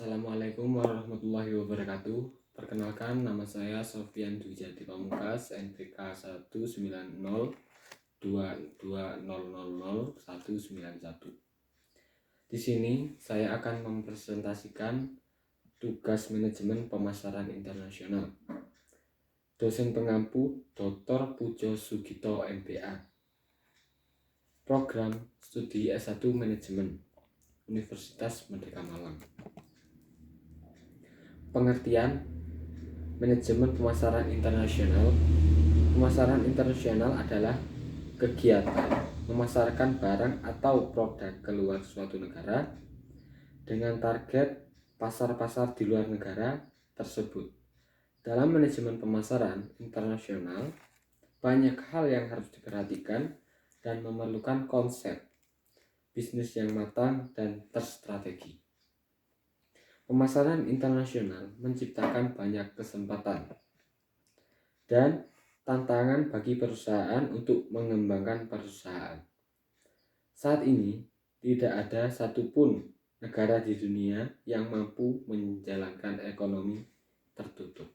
Assalamualaikum warahmatullahi wabarakatuh. Perkenalkan, nama saya Sofyan Dwijadi Pamungkas, NPK 19022000191. Di sini saya akan mempresentasikan tugas manajemen pemasaran internasional. Dosen pengampu Dr. Pujo Sugito MPA. Program Studi S1 Manajemen Universitas Merdeka Malang. Pengertian manajemen pemasaran internasional. Pemasaran internasional adalah kegiatan memasarkan barang atau produk keluar suatu negara dengan target pasar-pasar di luar negara tersebut. Dalam manajemen pemasaran internasional, banyak hal yang harus diperhatikan dan memerlukan konsep bisnis yang matang dan terstrategi. Pemasaran internasional menciptakan banyak kesempatan dan tantangan bagi perusahaan untuk mengembangkan perusahaan. Saat ini, tidak ada satupun negara di dunia yang mampu menjalankan ekonomi tertutup.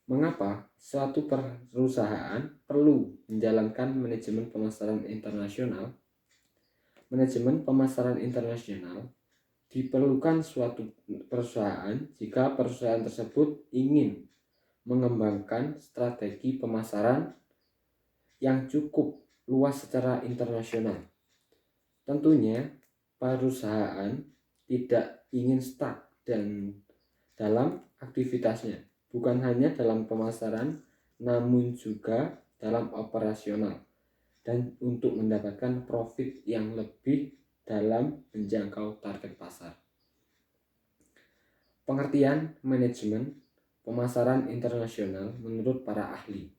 Mengapa suatu perusahaan perlu menjalankan manajemen pemasaran internasional? Manajemen pemasaran internasional diperlukan suatu perusahaan jika perusahaan tersebut ingin mengembangkan strategi pemasaran yang cukup luas secara internasional. Tentunya perusahaan tidak ingin stuck dalam aktivitasnya, bukan hanya dalam pemasaran namun juga dalam operasional, dan untuk mendapatkan profit yang lebih dalam menjangkau target pasar. Pengertian manajemen pemasaran internasional menurut para ahli.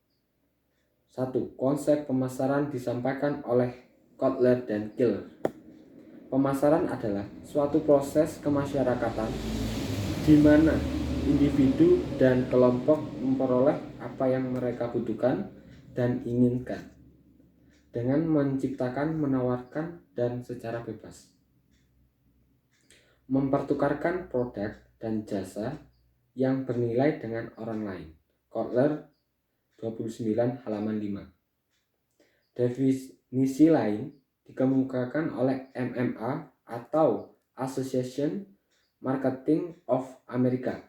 1. Konsep pemasaran disampaikan oleh Kotler dan Keller. Pemasaran adalah suatu proses kemasyarakatan di mana individu dan kelompok memperoleh apa yang mereka butuhkan dan inginkan dengan menciptakan, menawarkan, dan secara bebas mempertukarkan produk dan jasa yang bernilai dengan orang lain. Kotler 29 halaman 5. Definisi lain dikemukakan oleh MMA atau Association Marketing of America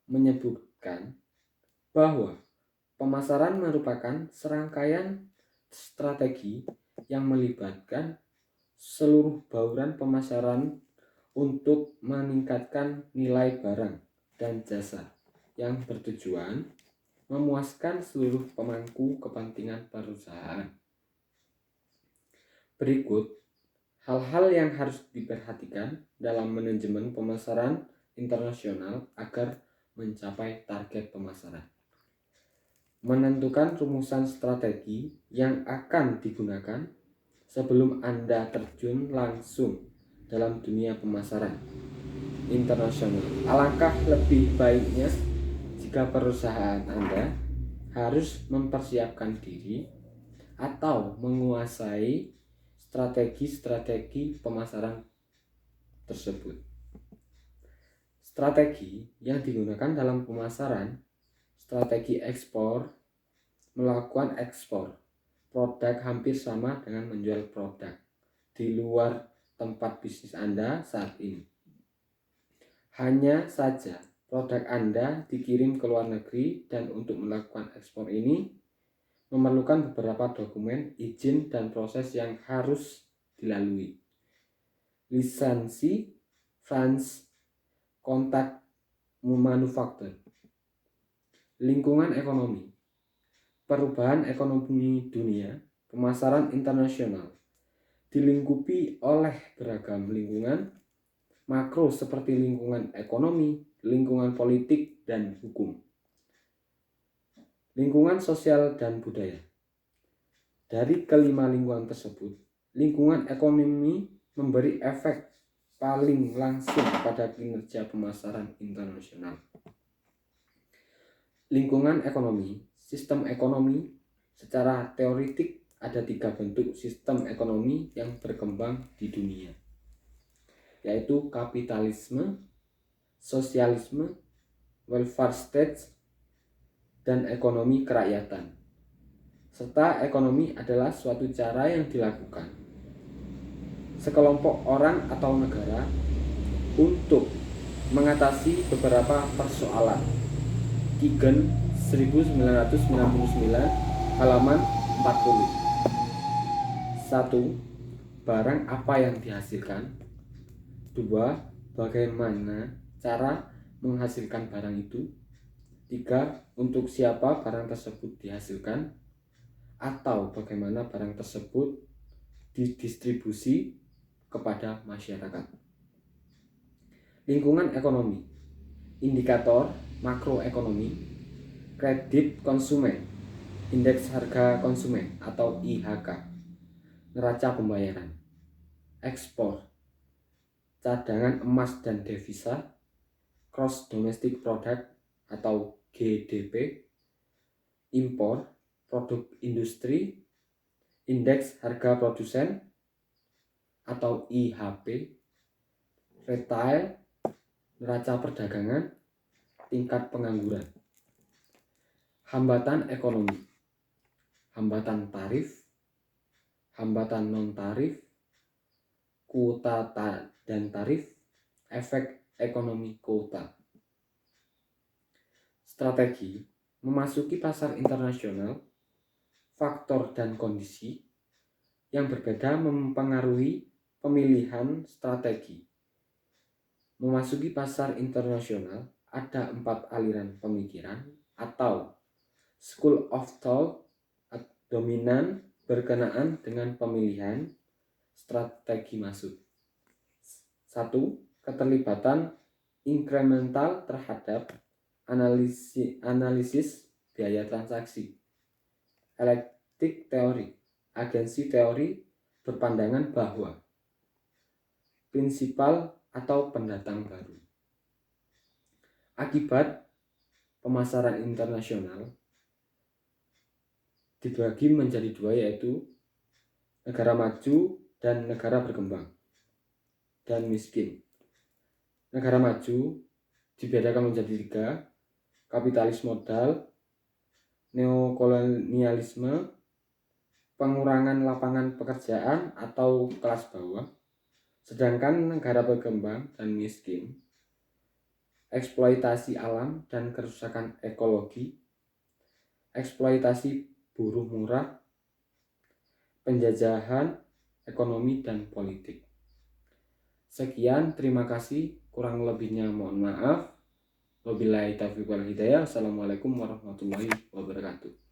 menyebutkan bahwa pemasaran merupakan serangkaian strategi yang melibatkan seluruh bauran pemasaran untuk meningkatkan nilai barang dan jasa yang bertujuan memuaskan seluruh pemangku kepentingan perusahaan. Berikut hal-hal yang harus diperhatikan dalam manajemen pemasaran internasional agar mencapai target pemasaran. Menentukan rumusan strategi yang akan digunakan sebelum Anda terjun langsung dalam dunia pemasaran internasional. Alangkah lebih baiknya jika perusahaan Anda harus mempersiapkan diri atau menguasai strategi-strategi pemasaran tersebut. Strategi yang digunakan dalam pemasaran: strategi ekspor, melakukan ekspor produk hampir sama dengan menjual produk di luar tempat bisnis Anda saat ini. Hanya saja produk Anda dikirim ke luar negeri, dan untuk melakukan ekspor ini memerlukan beberapa dokumen, izin, dan proses yang harus dilalui. Lisensi, France, kontak manufaktur. Lingkungan ekonomi. Perubahan ekonomi dunia, pemasaran internasional dilingkupi oleh beragam lingkungan makro seperti lingkungan ekonomi, lingkungan politik, dan hukum. Lingkungan sosial dan budaya. Dari kelima lingkungan tersebut, lingkungan ekonomi memberi efek paling langsung pada kinerja pemasaran internasional. Lingkungan ekonomi. Sistem ekonomi. Secara teoretik ada 3 bentuk sistem ekonomi yang berkembang di dunia. yaitu kapitalisme, sosialisme, welfare state, dan ekonomi kerakyatan. Serta ekonomi adalah suatu cara yang dilakukan sekelompok orang atau negara untuk mengatasi beberapa persoalan. Kigen 1999 halaman 40. 1. Barang apa yang dihasilkan. 2. Bagaimana cara menghasilkan barang itu. 3. Untuk siapa barang tersebut dihasilkan, atau bagaimana barang tersebut didistribusi kepada masyarakat. Lingkungan ekonomi, indikator makroekonomi, kredit konsumen, indeks harga konsumen atau IHK, neraca pembayaran, ekspor, cadangan emas dan devisa, gross domestic product atau GDP, impor, produk industri, indeks harga produsen atau IHP, retail, neraca perdagangan, tingkat pengangguran. Hambatan ekonomi, hambatan tarif, hambatan non-tarif, kuota dan tarif, efek ekonomi kuota. Strategi memasuki pasar internasional, faktor dan kondisi yang berbeda mempengaruhi pemilihan strategi. Memasuki pasar internasional ada 4 aliran pemikiran atau school of thought dominan berkenaan dengan pemilihan strategi masuk. 1. Keterlibatan inkremental terhadap analisis biaya transaksi. Elektrik teori, agensi teori berpandangan bahwa prinsipal atau pendatang baru. Akibat pemasaran internasional dibagi menjadi 2, yaitu negara maju dan negara berkembang dan miskin. Negara maju dibedakan menjadi 3, kapitalis modal, neokolonialisme, pengurangan lapangan pekerjaan atau kelas bawah. Sedangkan negara berkembang dan miskin, eksploitasi alam dan kerusakan ekologi, eksploitasi buruh murah, penjajahan ekonomi dan politik. Sekian, terima kasih. Kurang lebihnya mohon maaf. Wabillahi taufiq wal hidayah. Assalamualaikum warahmatullahi wabarakatuh.